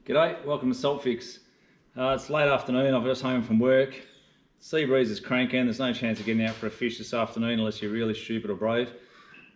G'day, welcome to Saltfix. It's late afternoon, I've just home from work. Sea breeze is cranking, there's no chance of getting out for a fish this afternoon unless you're really stupid or brave.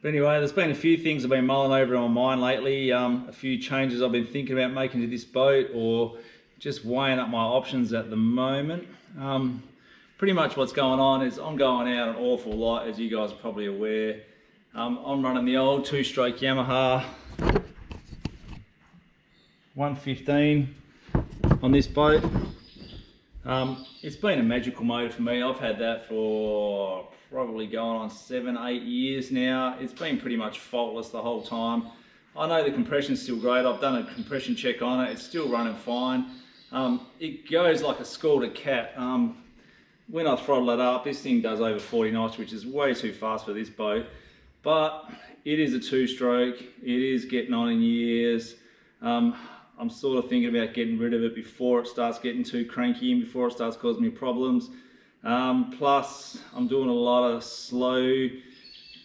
But anyway, there's been a few things I've been mulling over in my mind lately, a few changes I've been thinking about making to this boat or just weighing up my options at the moment. Pretty much what's going on is I'm going out an awful lot, as you guys are probably aware. I'm running the old two-stroke Yamaha 115 on this boat. It's been a magical motor for me. I've had that for probably going on 7-8 years now. It's been pretty much faultless the whole time. I know the compression's still great. I've done a compression check on it. It's still running fine. It goes like a scalded cat. When I throttle it up, this thing does over 40 knots, which is way too fast for this boat. But it is a two-stroke. It is getting on in years. I'm sort of thinking about getting rid of it before it starts getting too cranky and before it starts causing me problems. Plus, I'm doing a lot of slow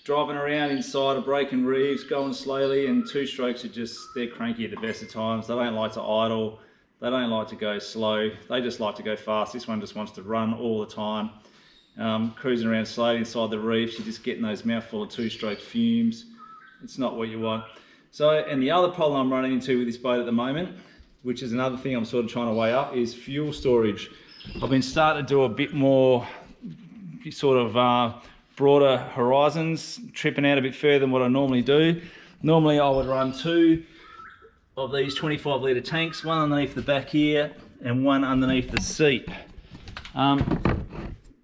driving around inside of breaking reefs, going slowly, and two-strokes are just, they're cranky at the best of times. They don't like to idle. They don't like to go slow. They just like to go fast. This one just wants to run all the time. Cruising around slowly inside the reefs, you're just getting those mouthful of two-stroke fumes. It's not what you want. So, and the other problem I'm running into with this boat at the moment, which is another thing I'm sort of trying to weigh up, is fuel storage. I've been starting to do a bit more sort of broader horizons, tripping out a bit further than what I normally do. Normally I would run two of these 25 litre tanks, one underneath the back here and one underneath the seat.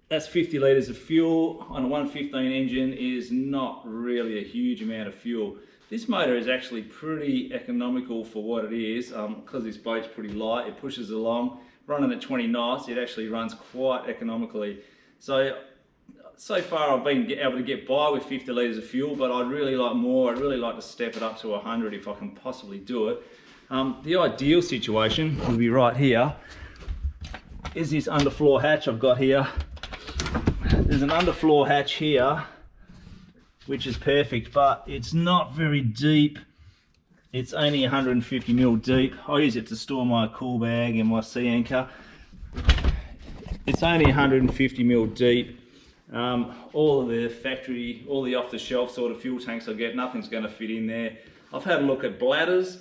That's 50 litres of fuel on a 115 engine is not really a huge amount of fuel. This motor is actually pretty economical for what it is, because this boat's pretty light, it pushes along. Running at 20 knots, it actually runs quite economically. So far I've been able to get by with 50 litres of fuel, but I'd really like more. I'd really like to step it up to 100 if I can possibly do it. The ideal situation would be right here, is this underfloor hatch I've got here. There's an underfloor hatch here, which is perfect, but it's not very deep. It's only 150 mil deep. I use it to store my cool bag and my sea anchor. It's only 150 mil deep. All of the factory, all the off-the-shelf sort of fuel tanks I get, nothing's going to fit in there. I've had a look at bladders.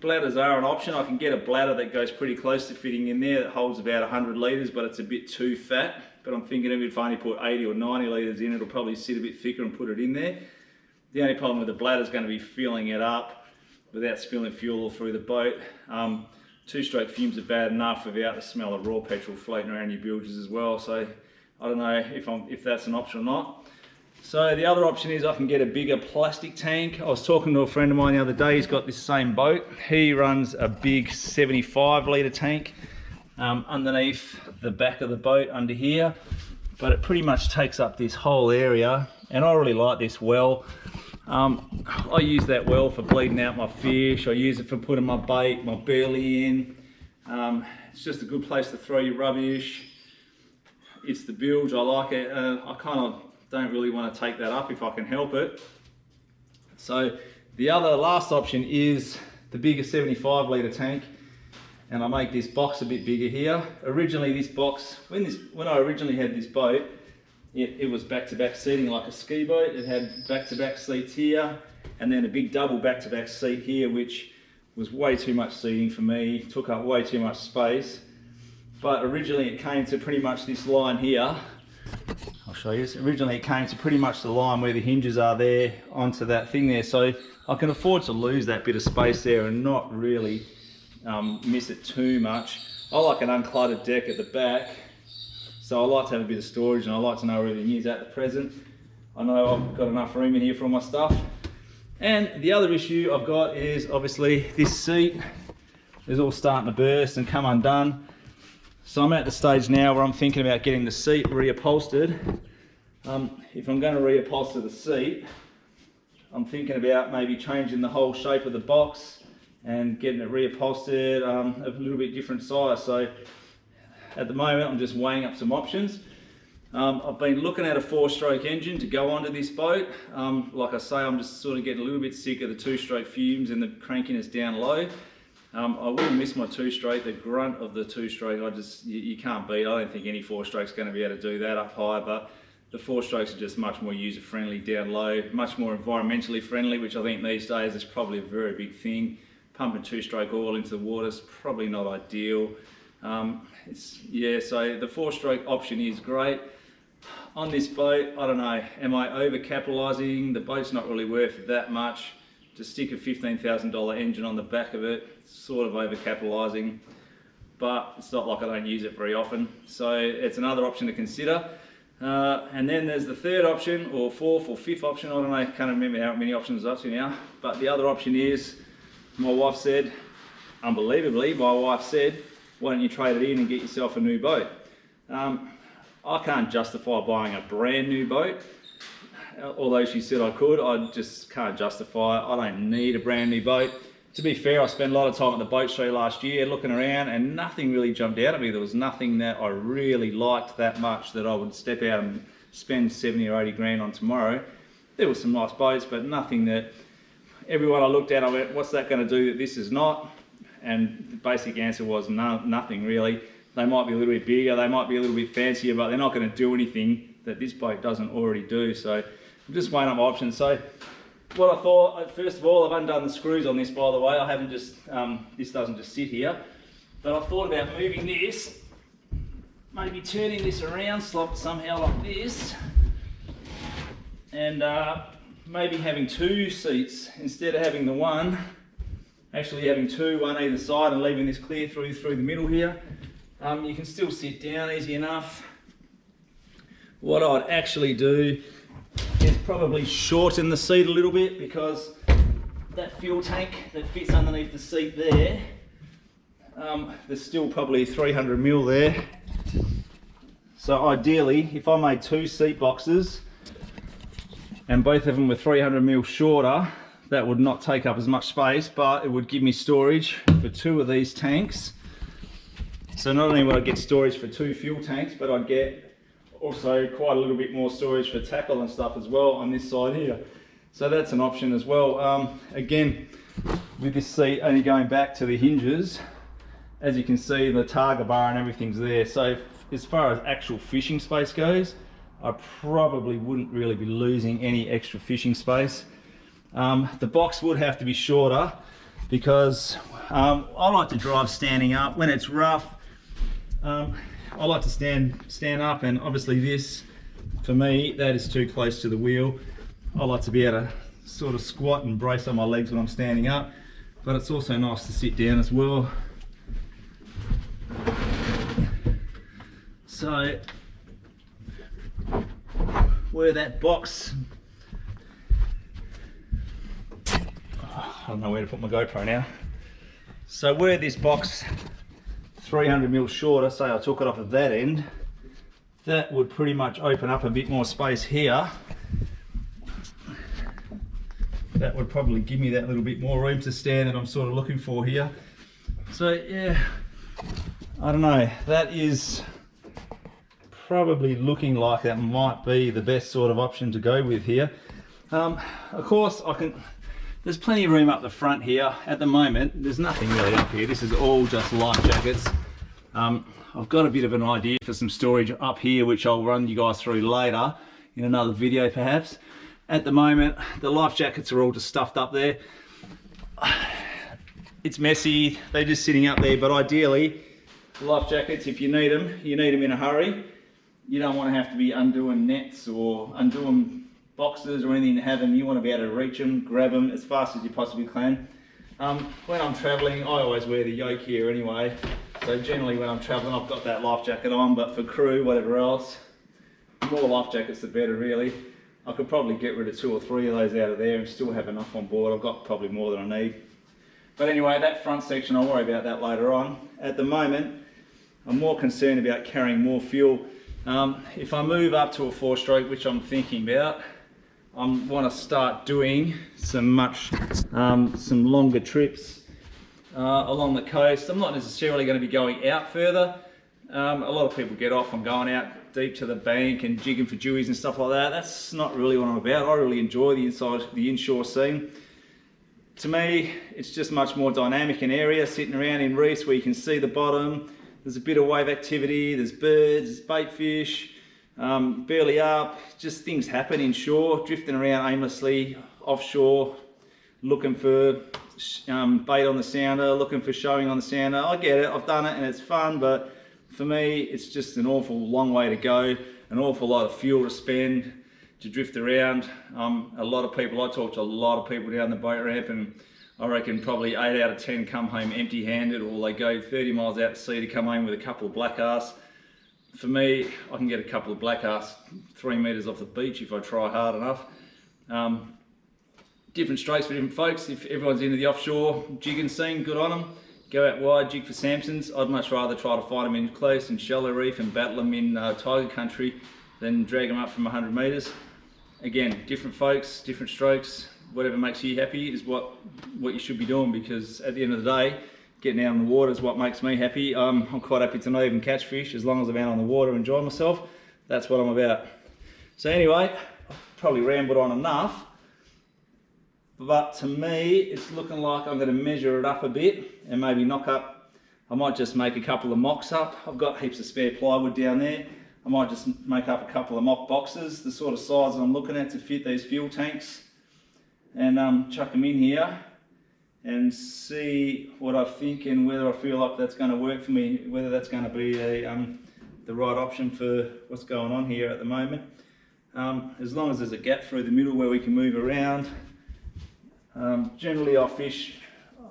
Bladders are an option. I can get a bladder that goes pretty close to fitting in there, that holds about 100 litres, but it's a bit too fat. But I'm thinking if I only put 80 or 90 litres in, it'll probably sit a bit thicker and put it in there. The only problem with the bladder is going to be filling it up without spilling fuel all through the boat. Two-stroke fumes are bad enough without the smell of raw petrol floating around your bilges as well. So I don't know if that's an option or not. So the other option is I can get a bigger plastic tank. I was talking to a friend of mine the other day, he's got this same boat. He runs a big 75 litre tank underneath the back of the boat under here, but it pretty much takes up this whole area, and I really like this well. I use that well for bleeding out my fish. I use it for putting my bait, my burley in. It's just a good place to throw your rubbish. It's the bilge, I like it. I kind of don't really want to take that up if I can help it. So the other last option is the bigger 75 litre tank, and I make this box a bit bigger here. Originally this box, when I originally had this boat, it was back-to-back seating like a ski boat. It had back-to-back seats here, and then a big double back-to-back seat here, which was way too much seating for me, took up way too much space. But originally it came to pretty much this line here. I'll show you. Originally it came to pretty much the line where the hinges are there onto that thing there. So I can afford to lose that bit of space there and not really miss it too much. I like an uncluttered deck at the back, so I like to have a bit of storage, and I like to know where everything is at the present. I know I've got enough room in here for all my stuff. And the other issue I've got is obviously this seat is all starting to burst and come undone. So I'm at the stage now where I'm thinking about getting the seat reupholstered. If I'm going to reupholster the seat, I'm thinking about maybe changing the whole shape of the box and getting it reupholstered a little bit different size. So at the moment I'm just weighing up some options. I've been looking at a 4-stroke engine to go onto this boat. Like I say, I'm just sort of getting a little bit sick of the 2-stroke fumes and the crankiness down low. I will miss my 2-stroke, the grunt of the 2-stroke, you can't beat. I don't think any 4-stroke's going to be able to do that up high, but the 4-strokes are just much more user friendly down low, much more environmentally friendly, which I think these days is probably a very big thing. Pumping 2-stroke oil into the water is probably not ideal. So the 4-stroke option is great. On this boat, I don't know, am I over-capitalising? The boat's not really worth that much. To stick a $15,000 engine on the back of it, sort of over-capitalising, but it's not like I don't use it very often. So it's another option to consider. And then there's the third option, or fourth or fifth option, I don't know, can't remember how many options there's up to now. But the other option is, my wife said, unbelievably, my wife said, why don't you trade it in and get yourself a new boat? I can't justify buying a brand new boat. Although she said I could, I just can't justify it. I don't need a brand new boat. To be fair, I spent a lot of time at the boat show last year looking around and nothing really jumped out at me. There was nothing that I really liked that much that I would step out and spend 70 or 80 grand on tomorrow. There were some nice boats, but nothing that everyone I looked at, I went, what's that going to do that this is not? And the basic answer was nothing really. They might be a little bit bigger, they might be a little bit fancier, but they're not going to do anything that this boat doesn't already do. So I'm just weighing up my options. So what I thought, first of all, I've undone the screws on this, by the way. I haven't just, this doesn't just sit here. But I thought about moving this, maybe turning this around somehow like this, and maybe having 2 seats instead of having the one, actually having 2, one either side, and leaving this clear through the middle here. You can still sit down easy enough. What I'd actually do is probably shorten the seat a little bit, because that fuel tank that fits underneath the seat there, there's still probably 300 mil there. So ideally, if I made 2 seat boxes and both of them were 300 mil shorter, that would not take up as much space, but it would give me storage for 2 of these tanks. So not only would I get storage for 2 fuel tanks, but I'd get also quite a little bit more storage for tackle and stuff as well on this side here. So that's an option as well. Again, with this seat only going back to the hinges, as you can see, the targa bar and everything's there. So as far as actual fishing space goes, I probably wouldn't really be losing any extra fishing space. The box would have to be shorter, because I like to drive standing up. When it's rough, I like to stand up, and obviously this, for me, that is too close to the wheel. I like to be able to sort of squat and brace on my legs when I'm standing up, but it's also nice to sit down as well. So where that box, I don't know where to put my GoPro now. So where this box 300 mil shorter, say I took it off at that end, that would pretty much open up a bit more space here. That would probably give me that little bit more room to stand that I'm sort of looking for here. So yeah, I don't know, that is probably looking like that might be the best sort of option to go with here. Of course, there's plenty of room up the front here. At the moment, there's nothing really up here. This is all just life jackets. I've got a bit of an idea for some storage up here, which I'll run you guys through later in another video perhaps. At the moment, the life jackets are all just stuffed up there. It's messy, they're just sitting up there, but ideally, life jackets, if you need them in a hurry. You don't want to have to be undoing nets or undoing boxes or anything to have them. You want to be able to reach them, grab them as fast as you possibly can. When I'm travelling, I always wear the yoke here anyway. So generally when I'm travelling, I've got that life jacket on, but for crew, whatever else, the more life jackets the better really. I could probably get rid of 2 or 3 of those out of there and still have enough on board. I've got probably more than I need. But anyway, that front section, I'll worry about that later on. At the moment, I'm more concerned about carrying more fuel. If I move up to a 4-stroke, which I'm thinking about, I want to start doing some longer trips along the coast. I'm not necessarily going to be going out further. A lot of people get off on going out deep to the bank and jigging for dewies and stuff like that. That's not really what I'm about. I really enjoy the inshore scene. to me, it's just much more dynamic in area, sitting around in reefs where you can see the bottom. There's a bit of wave activity, there's birds, there's bait fish, barely up, just things happen inshore, drifting around aimlessly offshore, looking for bait on the sounder, looking for showing on the sounder. I get it, I've done it and it's fun, but for me, it's just an awful long way to go, an awful lot of fuel to spend to drift around. A lot of people, I talk to a lot of people down the boat ramp, and I reckon probably 8 out of 10 come home empty-handed, or they go 30 miles out to sea to come home with a couple of black arse. For me, I can get a couple of black arse 3 metres off the beach if I try hard enough. Different strokes for different folks. If everyone's into the offshore jigging scene, good on them. Go out wide, jig for Samsons. I'd much rather try to find them in close and shallow reef and battle them in tiger country than drag them up from 100 metres. Again, different folks, different strokes. Whatever makes you happy is what you should be doing, because at the end of the day, getting out on the water is what makes me happy. I'm quite happy to not even catch fish as long as I'm out on the water enjoying myself. That's what I'm about. So anyway, I've probably rambled on enough, but to me, it's looking like I'm going to measure it up a bit and maybe knock up. I might just make a couple of mocks up. I've got heaps of spare plywood down there. I might just make up a couple of mock boxes, the sort of size that I'm looking at to fit these fuel tanks, and chuck them in here and see what I think and whether I feel like that's going to work for me, whether that's going to be the right option for what's going on here at the moment. As long as there's a gap through the middle where we can move around. Generally I fish,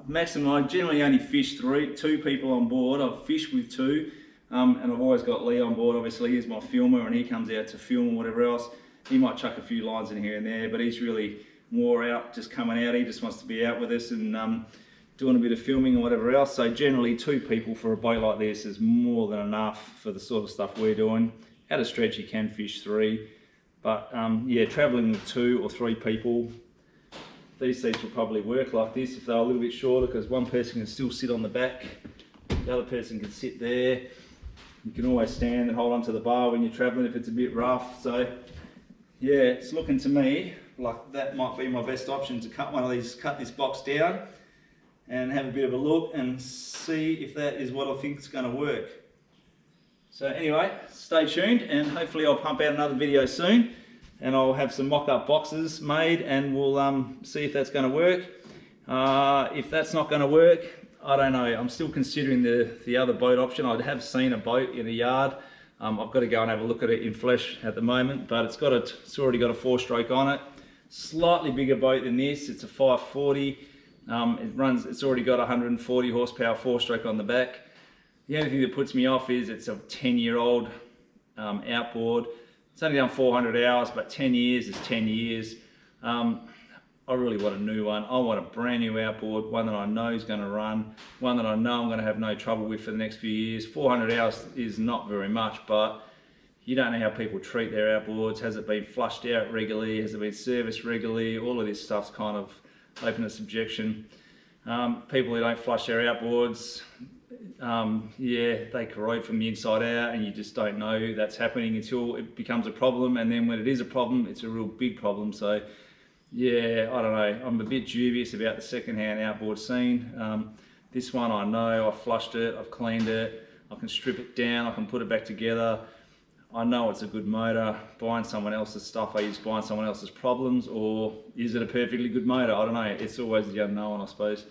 maximum, I generally only fish 2 people on board. I've fished with 2. And I've always got Lee on board, obviously. He's my filmer and he comes out to film or whatever else. He might chuck a few lines in here and there, but he's really more out, just coming out. He just wants to be out with us and doing a bit of filming or whatever else. So generally 2 people for a boat like this is more than enough for the sort of stuff we're doing. At a stretch you can fish 3, but yeah, travelling with 2 or 3 people, these seats will probably work like this if they're a little bit shorter, because one person can still sit on the back, the other person can sit there. You can always stand and hold onto the bar when you're travelling if it's a bit rough. So yeah, it's looking to me like that might be my best option, to cut this box down and have a bit of a look and see if that is what I think is going to work. So anyway, stay tuned and hopefully I'll pump out another video soon, and I'll have some mock-up boxes made and we'll see if that's going to work. If that's not going to work, I don't know. I'm still considering the other boat option. I have seen a boat in a yard. I've got to go and have a look at it in flesh at the moment, but it's already got a 4-stroke on it. Slightly bigger boat than this. It's a 540. It's already got 140 horsepower 4-stroke on the back. The only thing that puts me off is it's a 10-year-old outboard. It's only done 400 hours, but 10 years is 10 years. I really want a new one. I want a brand new outboard, one that I know is going to run, one that I know I'm going to have no trouble with for the next few years. 400 hours is not very much, but you don't know how people treat their outboards. Has it been flushed out regularly? Has it been serviced regularly? All of this stuff's kind of open to subjection. People who don't flush their outboards, yeah, they corrode from the inside out, and you just don't know that's happening until it becomes a problem, and then when it is a problem, it's a real big problem. So yeah, I don't know, I'm a bit dubious about the second-hand outboard scene. This one I know, I've flushed it, I've cleaned it, I can strip it down, I can put it back together. I know it's a good motor. Buying someone else's stuff, are you just buying someone else's problems, or is it a perfectly good motor? I don't know, it's always the unknown, I suppose.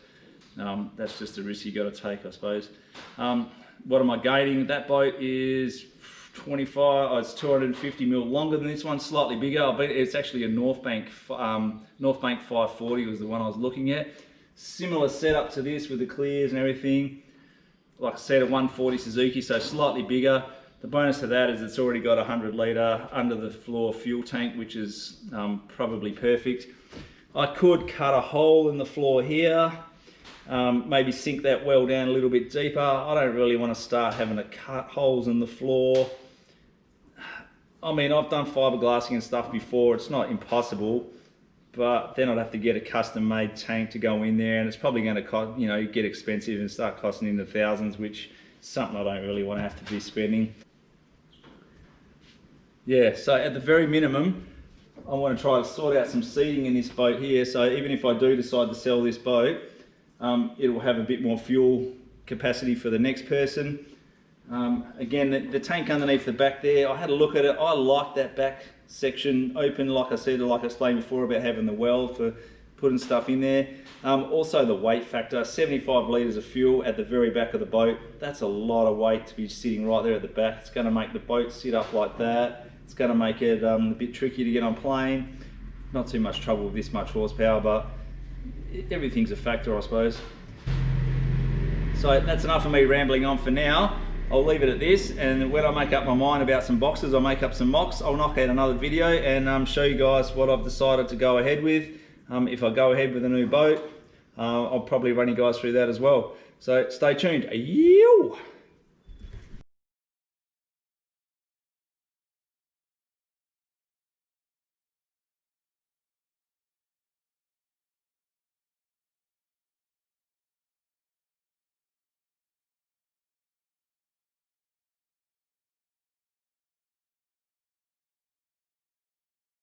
That's just a risk you got to take, I suppose. What am I gaining? That boat is 25, it's 250 mil longer than this one, slightly bigger. It's actually a North Bank 540 was the one I was looking at. Similar setup to this with the clears and everything. Like I said, a 140 Suzuki, so slightly bigger. The bonus to that is it's already got a 100 litre under the floor fuel tank, which is probably perfect. I could cut a hole in the floor here, maybe sink that well down a little bit deeper. I don't really want to start having to cut holes in the floor. I mean, I've done fiberglassing and stuff before. It's not impossible, but then I'd have to get a custom made tank to go in there, and it's probably going to cost, you know, get expensive and start costing in the thousands, which is something I don't really want to have to be spending. Yeah, so at the very minimum, I want to try to sort out some seating in this boat here, so even if I do decide to sell this boat, it will have a bit more fuel capacity for the next person. Again, the tank underneath the back there, I had a look at it. I like that back section open, like I said, like I explained before about having the well for putting stuff in there. Also the weight factor, 75 litres of fuel at the very back of the boat. That's a lot of weight to be sitting right there at the back. It's going to make the boat sit up like that. It's going to make it a bit tricky to get on plane. Not too much trouble with this much horsepower, but everything's a factor, I suppose. So that's enough of me rambling on for now. I'll leave it at this, and when I make up my mind about some boxes, I'll make up some mocks. I'll knock out another video and show you guys what I've decided to go ahead with. If I go ahead with a new boat, I'll probably run you guys through that as well. So stay tuned. Yeew!